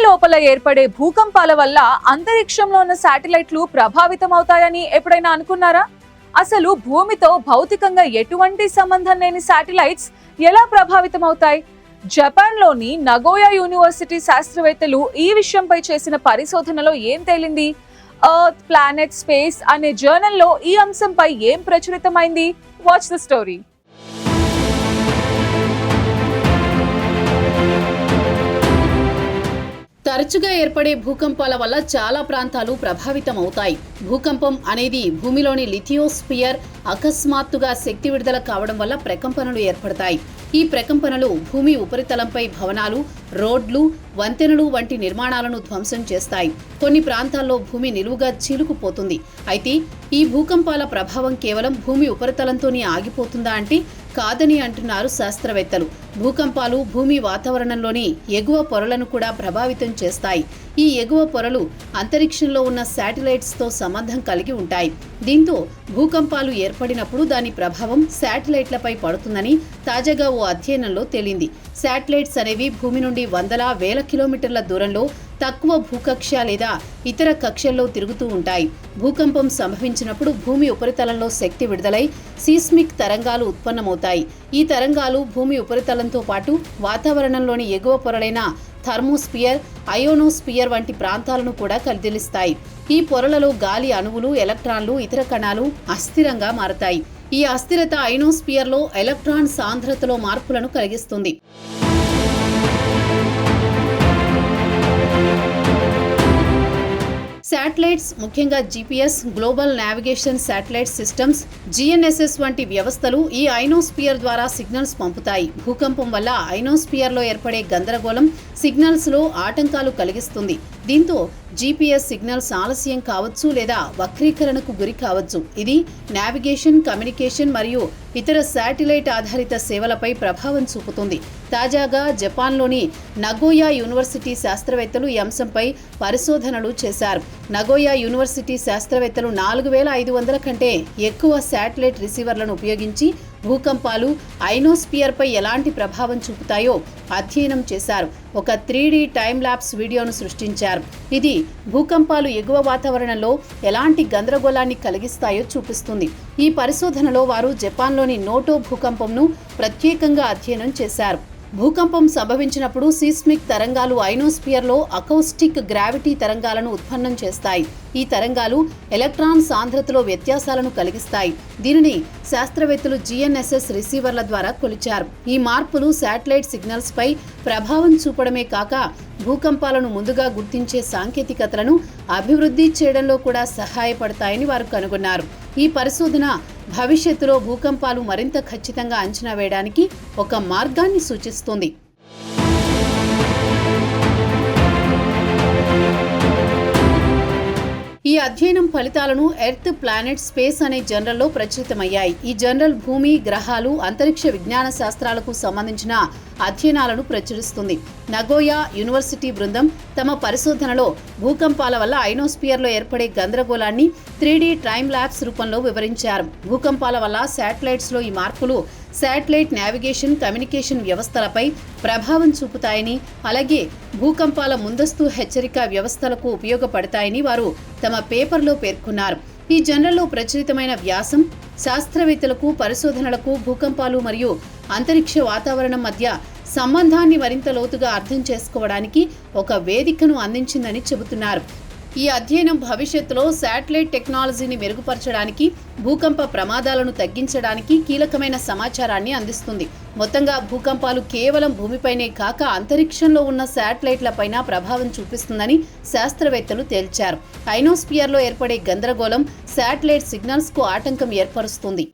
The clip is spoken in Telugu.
లోపల ఏర్పడే భూకంపాల వల్ల అంతరిక్షంలో ఉన్న శాటిలైట్లు ప్రభావితం అవుతాయని ఎప్పుడైనా అనుకున్నారా? అసలు భూమితో భౌతికంగా ఎటువంటి సంబంధం లేని శాటిలైట్స్ ఎలా ప్రభావితం అవుతాయి? జపాన్లోని నగోయా యూనివర్సిటీ శాస్త్రవేత్తలు ఈ విషయంపై చేసిన పరిశోధనలో ఏం తేలింది? ఎర్త్ ప్లానెట్ స్పేస్ అనే జర్నల్లో ఈ అంశంపై ఏం ప్రచురితమైంది? Watch the story. తరచుగా ఏర్పడే భూకంపాల వల్ల చాలా ప్రాంతాలు ప్రభావితం అవుతాయి. భూకంపం అనేది భూమిలోని లిథియోస్పియర్ అకస్మాత్తుగా శక్తి విడుదల కావడం వల్ల ప్రకంపనలు ఏర్పడతాయి. ఈ ప్రకంపనలు భూమి ఉపరితలంపై భవనాలు, రోడ్లు, వంతెనలు వంటి నిర్మాణాలను ధ్వంసం చేస్తాయి. కొన్ని ప్రాంతాల్లో భూమి నిలువుగా చీలుకుపోతుంది. అయితే ఈ భూకంపాల ప్రభావం కేవలం భూమి ఉపరితలంతోనే ఆగిపోతుందా అంటే కాదని అంటున్నారు శాస్త్రవేత్తలు. భూకంపాలు భూమి వాతావరణంలోని ఎగువ పొరలను కూడా ప్రభావితం చేస్తాయి. ఈ ఎగువ పొరలు అంతరిక్షంలో ఉన్న శాటిలైట్స్తో సంబంధం కలిగి ఉంటాయి. దీంతో భూకంపాలు ఏర్పడినప్పుడు దాని ప్రభావం శాటిలైట్లపై పడుతుందని తాజాగా ఓ అధ్యయనంలో తేలింది. శాటిలైట్స్ అనేవి భూమి నుండి వందల వేల కిలోమీటర్ల దూరంలో తక్కువ భూకక్ష లేదా ఇతర కక్షల్లో తిరుగుతూ ఉంటాయి. భూకంపం సంభవించినప్పుడు భూమి ఉపరితలంలో శక్తి విడుదలై సీస్మిక్ తరంగాలు ఉత్పన్నమవుతాయి. ఈ తరంగాలు భూమి ఉపరితలంతో పాటు వాతావరణంలోని ఎగువ పొరలైన థర్మోస్పియర్, అయోనోస్పియర్ వంటి ప్రాంతాలను కూడా కదిలిస్తాయి. ఈ పొరలలో గాలి అణువులు, ఎలక్ట్రాన్లు, ఇతర కణాలు అస్థిరంగా మారతాయి. ఈ అస్థిరత అయోనోస్పియర్లో ఎలక్ట్రాన్ సాంద్రతలో మార్పులను కలిగిస్తుంది. శాటిలైట్స్, ముఖ్యంగా GPS, global navigation satellite systems, GNSS వంటి వ్యవస్థలు ఈ అయోనోస్పియర్ ద్వారా సిగ్నల్స్ పంపుతాయి. భూకంపం వల్ల అయోనోస్పియర్లో ఏర్పడే గందరగోళం సిగ్నల్స్లో ఆటంకాలు కలిగిస్తుంది. దీంతో జీపీఎస్ సిగ్నల్స్ ఆలస్యం కావచ్చు లేదా వక్రీకరణకు గురి కావచ్చు. ఇది నావిగేషన్, కమ్యూనికేషన్ మరియు ఇతర శాటిలైట్ ఆధారిత సేవలపై ప్రభావం చూపుతుంది. తాజాగా జపాన్లోని నగోయా యూనివర్సిటీ శాస్త్రవేత్తలు ఈ అంశంపై పరిశోధనలు చేశారు. నగోయా యూనివర్సిటీ శాస్త్రవేత్తలు 4500 కంటే ఎక్కువ శాటిలైట్ రిసీవర్లను ఉపయోగించి భూకంపాలు అయోనోస్పియర్పై ఎలాంటి ప్రభావం చూపుతాయో అధ్యయనం చేశారు. ఒక 3D టైమ్ ల్యాప్స్ వీడియోను సృష్టించారు. ఇది భూకంపాలు ఎగువ వాతావరణంలో ఎలాంటి గందరగోళాన్ని కలిగిస్తాయో చూపిస్తుంది. ఈ పరిశోధనలో వారు జపాన్లోని నోటో భూకంపంను ప్రత్యేకంగా అధ్యయనం చేశారు. భూకంపం సంభవించినప్పుడు సీస్మిక్ తరంగాలు అయోనోస్పియర్లో అకౌస్టిక్ గ్రావిటీ తరంగాలను ఉత్పన్నం చేస్తాయి. ఈ తరంగాలు ఎలక్ట్రాన్ సాంద్రతలో వ్యత్యాసాలను కలిగిస్తాయి. దీనిని శాస్త్రవేత్తలు జీఎన్ఎస్ఎస్ రిసీవర్ల ద్వారా కొలిచారు. ఈ మార్పులు శాటిలైట్ సిగ్నల్స్ పై ప్రభావం చూపడమే కాక భూకంపాలను ముందుగా గుర్తించే సాంకేతికతలను అభివృద్ధి చేయడంలో కూడా సహాయపడతాయని వారు కనుగొన్నారు. ఈ పరిశోధన భవిష్యత్తులో భూకంపాలు మరింత ఖచ్చితంగా అంచనా వేయడానికి ఒక మార్గాన్ని సూచిస్తుంది. ఈ అధ్యయనం ఫలితాలను ఎర్త్ ప్లానెట్ స్పేస్ అనే జర్నల్లో ప్రచురితమయ్యాయి. ఈ జర్నల్ భూమి, గ్రహాలు, అంతరిక్ష విజ్ఞాన శాస్త్రాలకు సంబంధించిన అధ్యయనాలను ప్రచురిస్తుంది. నగోయా యూనివర్సిటీ బృందం తమ పరిశోధనలో భూకంపాల వల్ల అయోనోస్పియర్లో ఏర్పడే గందరగోళాన్ని 3D టైమ్ ల్యాప్స్ రూపంలో వివరించారు. భూకంపాల వల్ల శాటిలైట్స్లో ఈ మార్పులు శాటిలైట్ నావిగేషన్, కమ్యూనికేషన్ వ్యవస్థలపై ప్రభావం చూపుతాయని, అలాగే భూకంపాల ముందస్తు హెచ్చరిక వ్యవస్థలకు ఉపయోగపడతాయని వారు తమ పేపర్లో పేర్కొన్నారు. ఈ జర్నల్లో ప్రచురితమైన వ్యాసం శాస్త్రవేత్తలకు పరిశోధనలకు భూకంపాలు మరియు అంతరిక్ష వాతావరణం మధ్య సంబంధాన్ని మరింత లోతుగా అర్థం చేసుకోవడానికి ఒక వేదికను అందించిందని చెబుతున్నారు. ఈ అధ్యయనం భవిష్యత్తులో శాటిలైట్ టెక్నాలజీని మెరుగుపరచడానికి, భూకంప ప్రమాదాలను తగ్గించడానికి కీలకమైన సమాచారాన్ని అందిస్తుంది. మొత్తంగా భూకంపాలు కేవలం భూమిపైనే కాక అంతరిక్షంలో ఉన్న శాటిలైట్లపైన ప్రభావం చూపిస్తుందని శాస్త్రవేత్తలు తేల్చారు. అయోనోస్పియర్లో ఏర్పడే గందరగోళం శాటిలైట్ సిగ్నల్స్కు ఆటంకం ఏర్పరుస్తుంది.